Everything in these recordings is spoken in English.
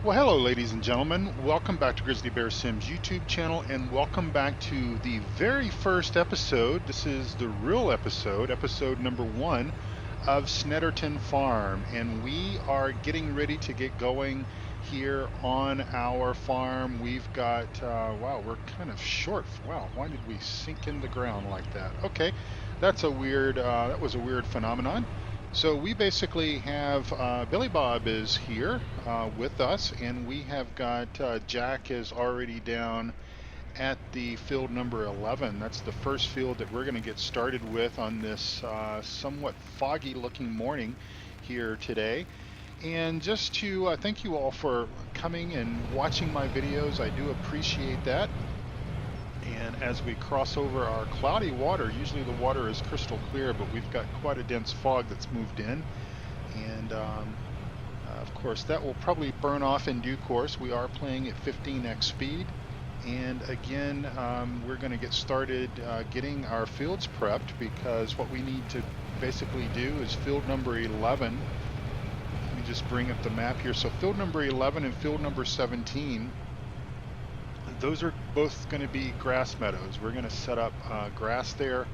Well, hello, ladies and gentlemen. Welcome back to Grizzly Bear Sims YouTube channel, and welcome back to the very first episode. This is the real episode, episode number 1 of Snetterton Farm, and we are getting ready to get going here on our farm. We've got, wow, we're kind of short. Wow, why did we sink in the ground like that? Okay, that was a weird phenomenon. So we basically have Billy Bob is here with us, and we have got Jack is already down at the field number 11. That's the first field that we're going to get started with on this somewhat foggy looking morning here today. And just to thank you all for coming and watching my videos, I do appreciate that. And as we cross over our cloudy water, usually the water is crystal clear, but we've got quite a dense fog that's moved in. And of course, that will probably burn off in due course. We are playing at 15x speed. And again, we're going to get started getting our fields prepped, because what we need to basically do is field number 11. Let me just bring up the map here. So field number 11 and field number 17, those are both going to be grass meadows. We're going to set up grass there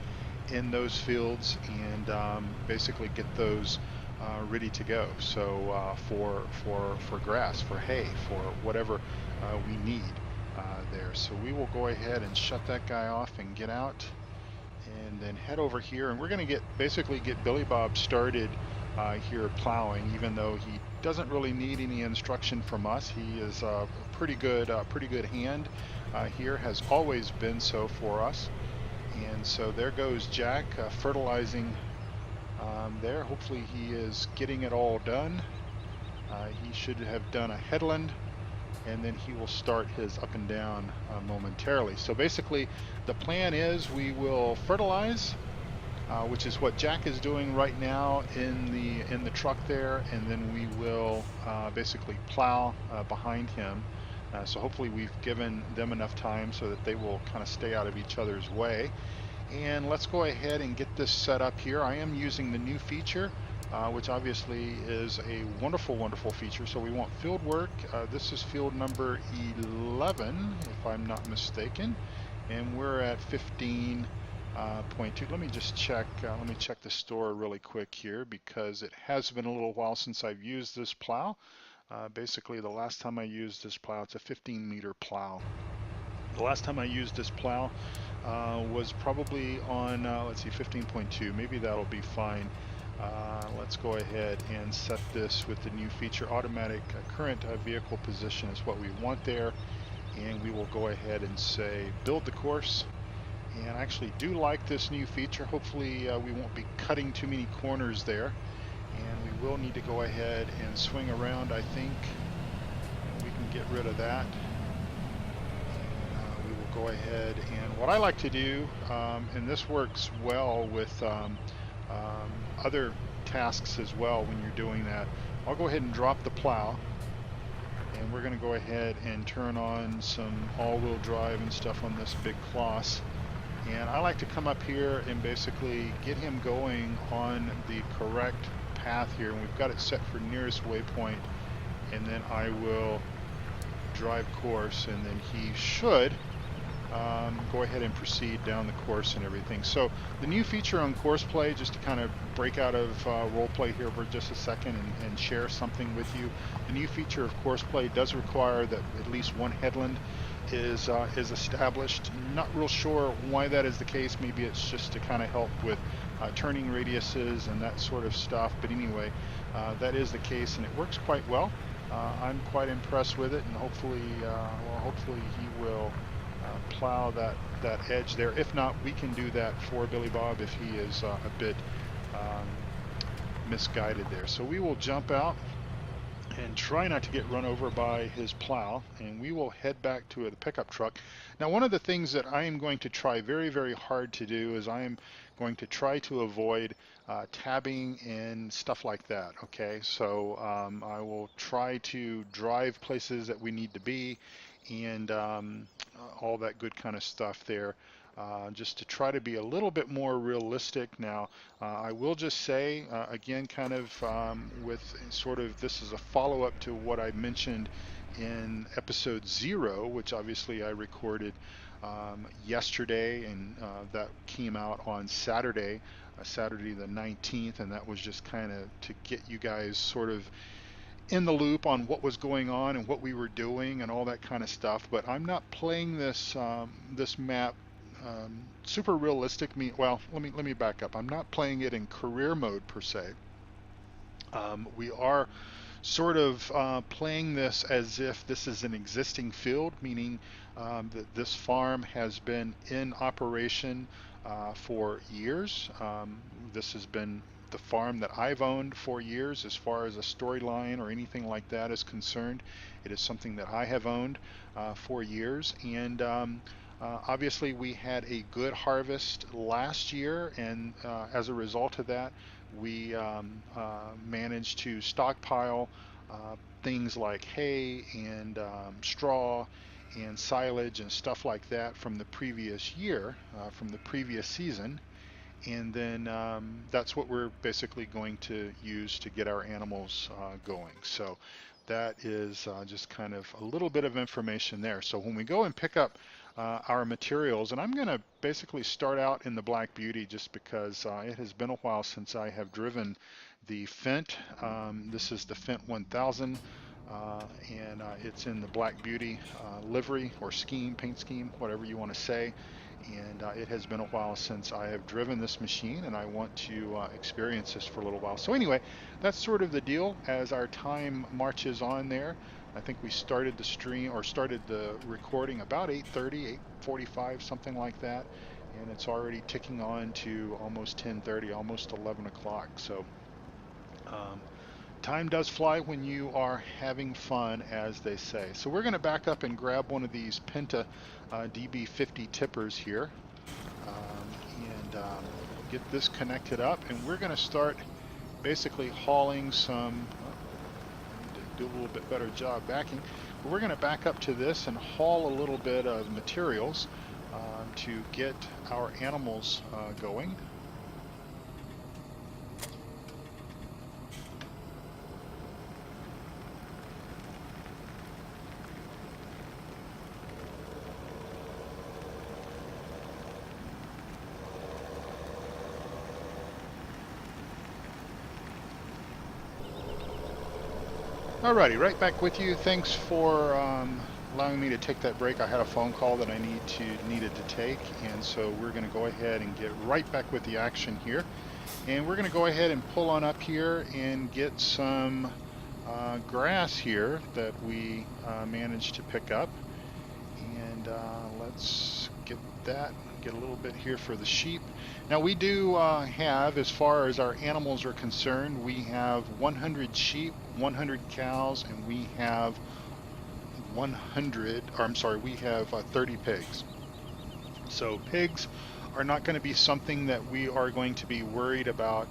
in those fields and basically get those ready to go. So for grass, for hay, for whatever we need there. So we will go ahead and shut that guy off and get out, and then head over here, and we're going to basically get Billy Bob started here plowing, even though he doesn't really need any instruction from us. He is a pretty good hand here, has always been so for us. And so there goes Jack fertilizing there. Hopefully he is getting it all done. He should have done a headland, and then he will start his up and down momentarily. So basically the plan is we will fertilize, which is what Jack is doing right now in the truck there, and then we will basically plow behind him. So hopefully we've given them enough time so that they will kind of stay out of each other's way. And let's go ahead and get this set up here. I am using the new feature, which obviously is a wonderful feature. So we want field work. This is field number 11, if I'm not mistaken, and we're at 15.2. Let me just check. Let me check the store really quick here, because it has been a little while since I've used this plow. Basically, the last time I used this plow, it's a 15-meter plow. The last time I used this plow was probably on, let's see, 15.2. Maybe that'll be fine. Let's go ahead and set this with the new feature. Automatic current vehicle position is what we want there. And we will go ahead and say build the course. And I actually do like this new feature. Hopefully we won't be cutting too many corners there. And we will need to go ahead and swing around, I think. We can get rid of that. Go ahead, and what I like to do, and this works well with other tasks as well when you're doing that, I'll go ahead and drop the plow, and we're going to go ahead and turn on some all-wheel drive and stuff on this big Kloss. And I like to come up here and basically get him going on the correct path here, and we've got it set for nearest waypoint, and then I will drive course, and then he should go ahead and proceed down the course and everything. So the new feature on course play, just to kind of break out of role play here for just a second and share something with you, the new feature of course play does require that at least one headland is established. Not real sure why that is the case. Maybe it's just to kind of help with turning radiuses and that sort of stuff, but anyway, that is the case, and it works quite well. I'm quite impressed with it, and hopefully he will plow that edge there. If not, we can do that for Billy Bob if he is a bit misguided there. So we will jump out and try not to get run over by his plow, and we will head back to the pickup truck. Now, one of the things that I am going to try very hard to do is I am going to try to avoid tabbing and stuff like that. Okay, so I will try to drive places that we need to be, and all that good kind of stuff there. Just to try to be a little bit more realistic. Now, I will just say, again, kind of with sort of, this is a follow-up to what I mentioned in episode 0, which obviously I recorded yesterday, and that came out on Saturday, Saturday the 19th, and that was just kind of to get you guys sort of in the loop on what was going on and what we were doing and all that kind of stuff. But I'm not playing this map super realistic. Well, let me back up. I'm not playing it in career mode per se. We are sort of playing this as if this is an existing field, meaning that this farm has been in operation for years. This has been the farm that I've owned for years. As far as a storyline or anything like that is concerned, it is something that I have owned for years. And obviously we had a good harvest last year, and as a result of that, we managed to stockpile things like hay and straw and silage and stuff like that from the previous year, from the previous season. And then that's what we're basically going to use to get our animals going. So that is just kind of a little bit of information there. So when we go and pick up our materials, and I'm going to basically start out in the Black Beauty just because it has been a while since I have driven the Fent. This is the Fent 1000. And it's in the Black Beauty livery or scheme, paint scheme, whatever you want to say. And it has been a while since I have driven this machine, and I want to experience this for a little while. So anyway, that's sort of the deal as our time marches on there. I think we started the stream or started the recording about 8:30, 8:45, something like that. And it's already ticking on to almost 10:30, almost 11 o'clock. So um, time does fly when you are having fun, as they say. So we're going to back up and grab one of these Penta DB50 tippers here and get this connected up. And we're going to start basically hauling some, I need to do a little bit better job backing, but we're going to back up to this and haul a little bit of materials to get our animals going. Alrighty, right back with you. Thanks for allowing me to take that break. I had a phone call that I needed to take, and so we're going to go ahead and get right back with the action here. And we're going to go ahead and pull on up here and get some grass here that we managed to pick up. And let's get that, get a little bit here for the sheep. Now we do have, as far as our animals are concerned, we have 100 sheep, 100 cows, and we have 30 pigs. So pigs are not going to be something that we are going to be worried about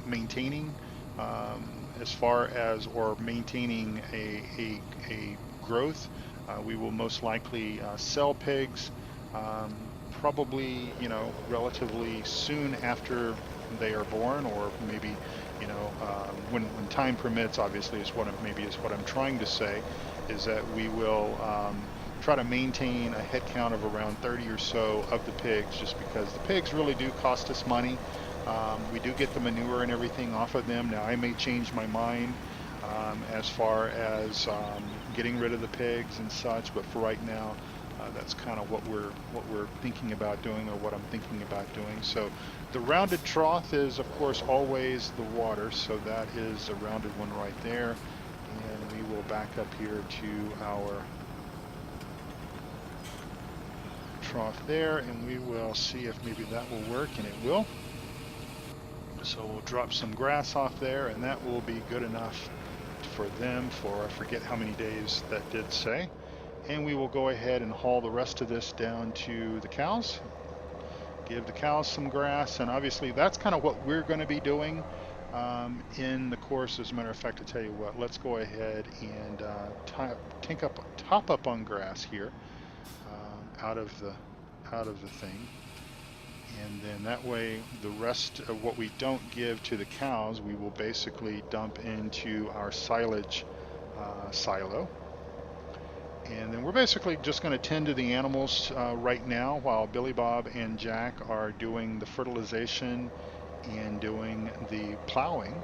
maintaining as far as, or maintaining a growth. We will most likely sell pigs probably, relatively soon after they are born, or maybe, when time permits, obviously, is what I'm trying to say, is that we will try to maintain a head count of around 30 or so of the pigs, just because the pigs really do cost us money. We do get the manure and everything off of them. Now I may change my mind as far as getting rid of the pigs and such, but for right now, that's kind of what we're thinking about doing, or what I'm thinking about doing. So the rounded trough is, of course, always the water, so that is a rounded one right there. And we will back up here to our trough there, and we will see if maybe that will work, and it will. So we'll drop some grass off there, and that will be good enough for them for, I forget how many days that did say. And we will go ahead and haul the rest of this down to the cows, give the cows some grass, and obviously that's kind of what we're going to be doing in the course. As a matter of fact, to tell you what, let's go ahead and top up on grass here out of the thing, and then that way the rest of what we don't give to the cows, we will basically dump into our silage silo. And then we're basically just going to tend to the animals right now while Billy Bob and Jack are doing the fertilization and doing the plowing,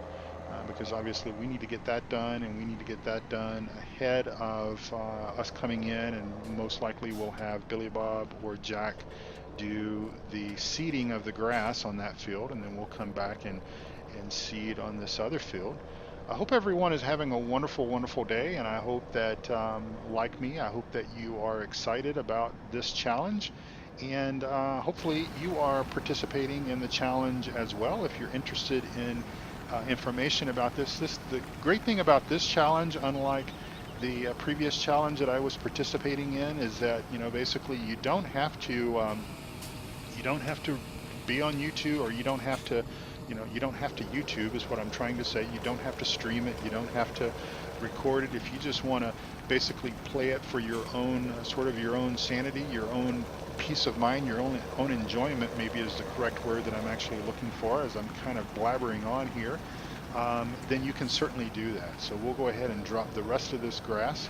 because obviously we need to get that done, and we need to get that done ahead of us coming in, and most likely we'll have Billy Bob or Jack do the seeding of the grass on that field, and then we'll come back and seed on this other field. I hope everyone is having a wonderful, wonderful day, and I hope that, like me, I hope that you are excited about this challenge, and hopefully you are participating in the challenge as well if you're interested in information about this. The great thing about this challenge, unlike the previous challenge that I was participating in, is that basically you don't have to be on YouTube, or you don't have to YouTube is what I'm trying to say. You don't have to stream it. You don't have to record it. If you just want to basically play it for your own sort of your own sanity, your own peace of mind, your own enjoyment, maybe is the correct word that I'm actually looking for, as I'm kind of blabbering on here, then you can certainly do that. So we'll go ahead and drop the rest of this grass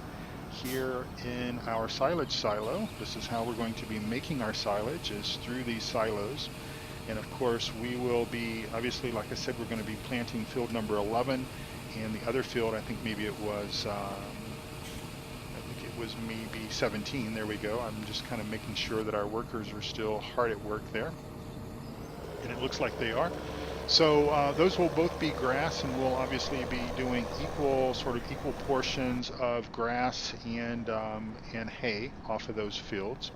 here in our silage silo. This is how we're going to be making our silage, is through these silos. And of course we will be, obviously, like I said, we're going to be planting field number 11, and the other field, I think maybe it was maybe 17. There we go. I'm just kind of making sure that our workers are still hard at work there, and it looks like they are. So those will both be grass, and we'll obviously be doing equal portions of grass and hay off of those fields.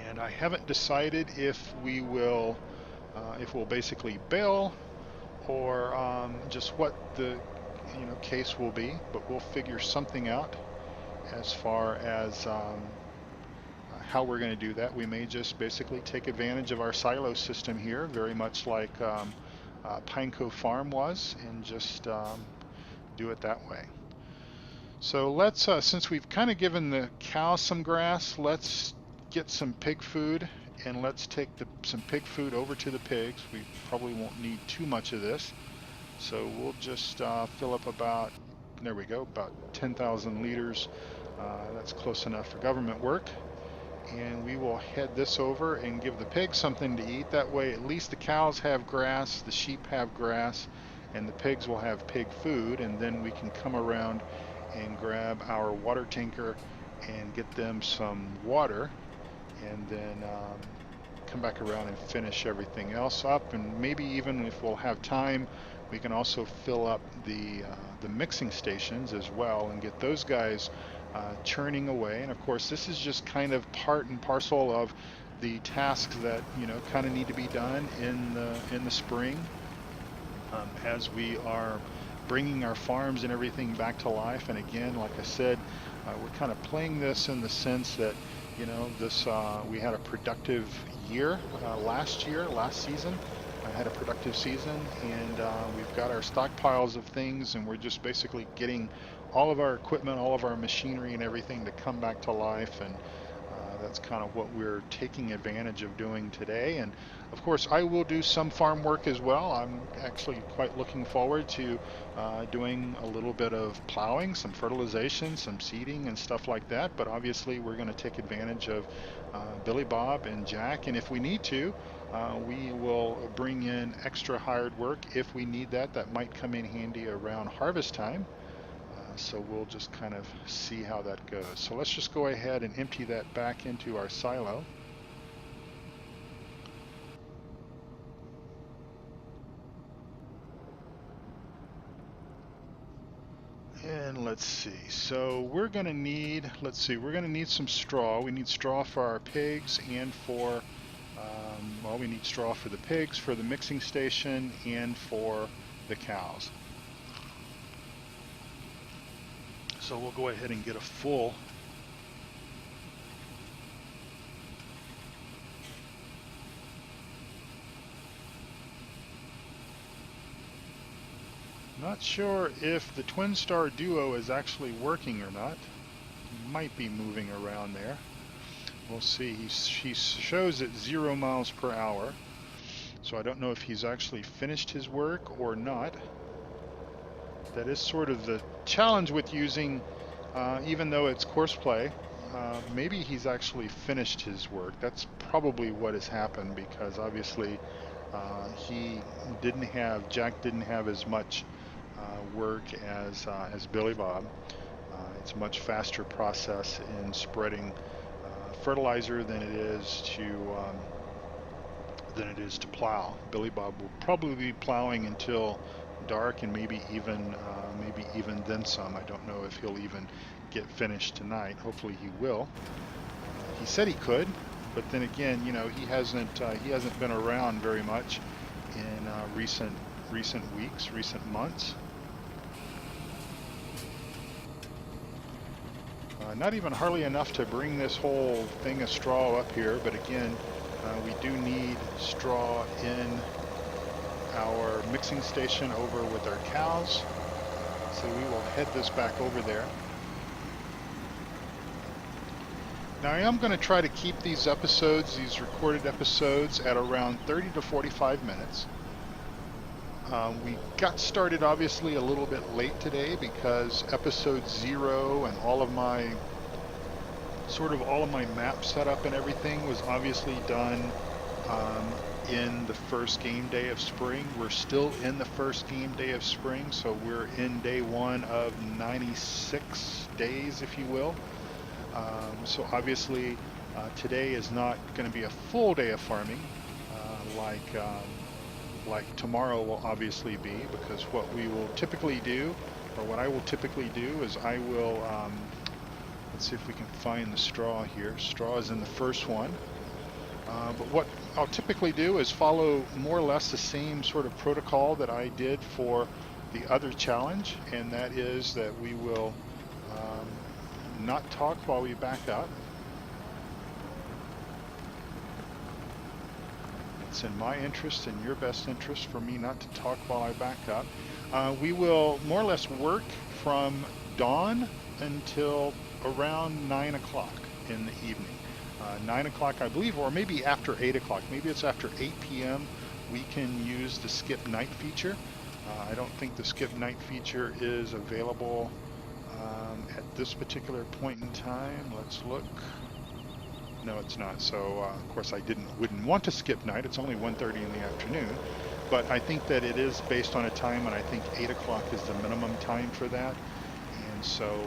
And I haven't decided if we'll basically bale, or just what the case will be, but we'll figure something out as far as how we're going to do that. We may just basically take advantage of our silo system here, very much like Pinecove Farm was, and just do it that way. So let's, since we've kind of given the cows some grass, let's get some pig food, and let's take some pig food over to the pigs. We probably won't need too much of this, so we'll just fill up about, there we go, about 10,000 liters. That's close enough for government work. And we will head this over and give the pigs something to eat. That way at least the cows have grass, the sheep have grass, and the pigs will have pig food, and then we can come around and grab our water tanker and get them some water, and then come back around and finish everything else up. And maybe even if we'll have time, we can also fill up the mixing stations as well and get those guys churning away. And of course this is just kind of part and parcel of the tasks that kind of need to be done in the spring, as we are bringing our farms and everything back to life. And again, like I said, we're kind of playing this in the sense that this we had a productive year last season. I had a productive season, and we've got our stockpiles of things, and we're just basically getting all of our equipment, all of our machinery and everything to come back to life. And that's kind of what we're taking advantage of doing today. And of course I will do some farm work as well. I'm actually quite looking forward to doing a little bit of plowing, some fertilization, some seeding and stuff like that. But obviously we're going to take advantage of Billy Bob and Jack, and if we need to, we will bring in extra hired work if we need that. That might come in handy around harvest time. So we'll just kind of see how that goes. So let's just go ahead and empty that back into our silo. And let's see. So we're going to need, we're going to need some straw. We need straw for our pigs and for, well, we need straw for the pigs, for the mixing station, and for the cows. So we'll go ahead and get a full Not sure if the Twin Star Duo is actually working or not. He might be moving around there. We'll see. He shows at 0 miles per hour. So I don't know if he's actually finished his work or not. That is sort of the challenge with using even though it's course play. Maybe he's actually finished his work. That's probably what has happened, because obviously Jack didn't have as much work as Billy Bob. It's a much faster process in spreading fertilizer than it is to plow. Billy Bob will probably be plowing until dark, and maybe even then some. I don't know if he'll even get finished tonight. Hopefully he will. He said he could, but then again, he hasn't been around very much in recent weeks, recent months. Not even hardly enough to bring this whole thing of straw up here, but again, we do need straw in our mixing station over with our cows, so we will head this back over there. Now I am going to try to keep these recorded episodes, at around 30 to 45 minutes. We got started obviously a little bit late today, because episode 0 and all of my map setup and everything was obviously done in the first game day of spring. We're still in the first game day of spring, so we're in day 1 of 96 days, if you will. So obviously today is not going to be a full day of farming like tomorrow will obviously be, because what I will typically do is I will, let's see if we can find the straw here. Straw is in the first one. But what I'll typically do is follow more or less the same sort of protocol that I did for the other challenge, and that is that we will not talk while we back up. It's in my interest and your best interest for me not to talk while I back up. We will more or less work from dawn until around 9 o'clock in the evening. 9 o'clock, I believe, or maybe after 8 o'clock. Maybe it's after 8 p.m. we can use the skip night feature. I don't think the skip night feature is available at this particular point in time. Let's look. No, it's not. So of course I wouldn't want to skip night. It's only 1:30 in the afternoon, but I think that it is based on a time, and I think 8 o'clock is the minimum time for that. And so,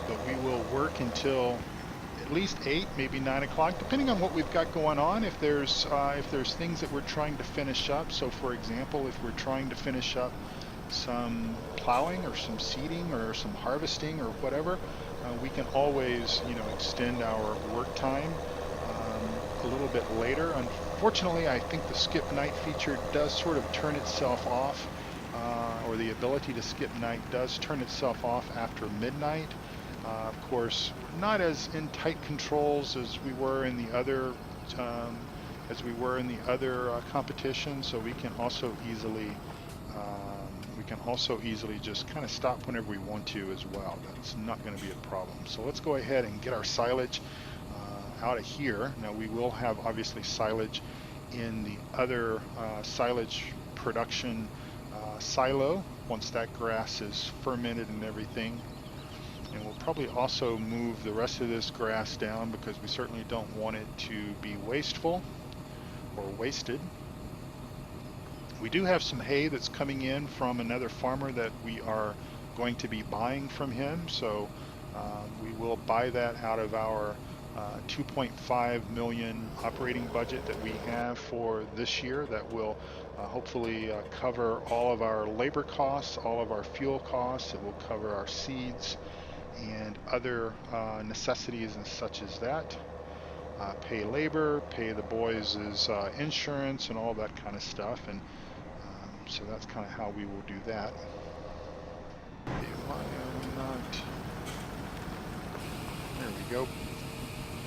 but we will work until at least 8, maybe 9 o'clock, depending on what we've got going on. If there's things that we're trying to finish up. So for example, if we're trying to finish up some plowing or some seeding or some harvesting or whatever, we can always, extend our work time a little bit later. Unfortunately, I think the skip night feature does sort of turn itself off, or the ability to skip night does turn itself off after midnight. Of course, not as in tight controls as we were in the other competition, so we can also easily just kind of stop whenever we want to as well. That's not going to be a problem. So let's go ahead and get our silage out of here. Now we will have obviously silage in the other silage production silo once that grass is fermented and everything. And we'll probably also move the rest of this grass down, because we certainly don't want it to be wasteful or wasted. We do have some hay that's coming in from another farmer that we are going to be buying from him, so we will buy that out of our 2.5 million operating budget that we have for this year. That will hopefully cover all of our labor costs, all of our fuel costs. It will cover our seeds and other necessities and such as that. Pay labor, pay the boys' insurance and all that kind of stuff. And so that's kind of how we will do that. Why am not? There we go.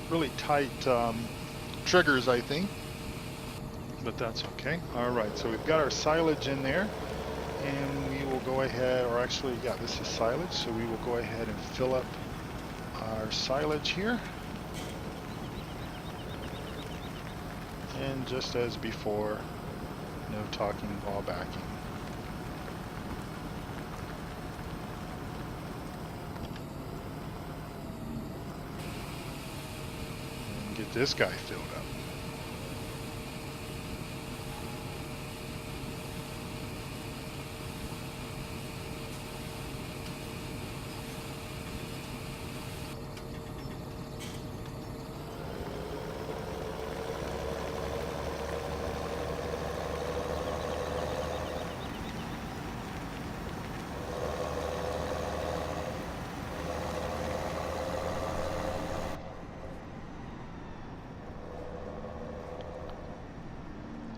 Really tight triggers, I think, but that's okay. All right, so we've got our silage in there, and we will go ahead, or actually, yeah, this is silage, so we will go ahead and fill up our silage here. And just as before, no talking while backing. get this guy filled up.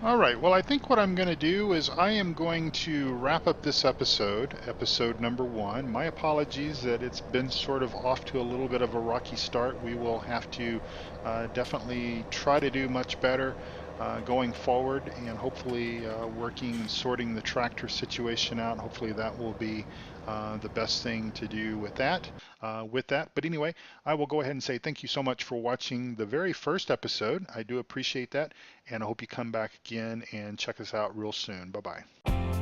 All right, well, I think what I'm going to do is I am going to wrap up this episode, episode number 1. My apologies that it's been sort of off to a little bit of a rocky start. We will have to definitely try to do much better going forward, and hopefully working and sorting the tractor situation out. Hopefully that will be the best thing to do with that. But anyway, I will go ahead and say thank you so much for watching the very first episode. I do appreciate that, and I hope you come back again and check us out real soon. Bye-bye.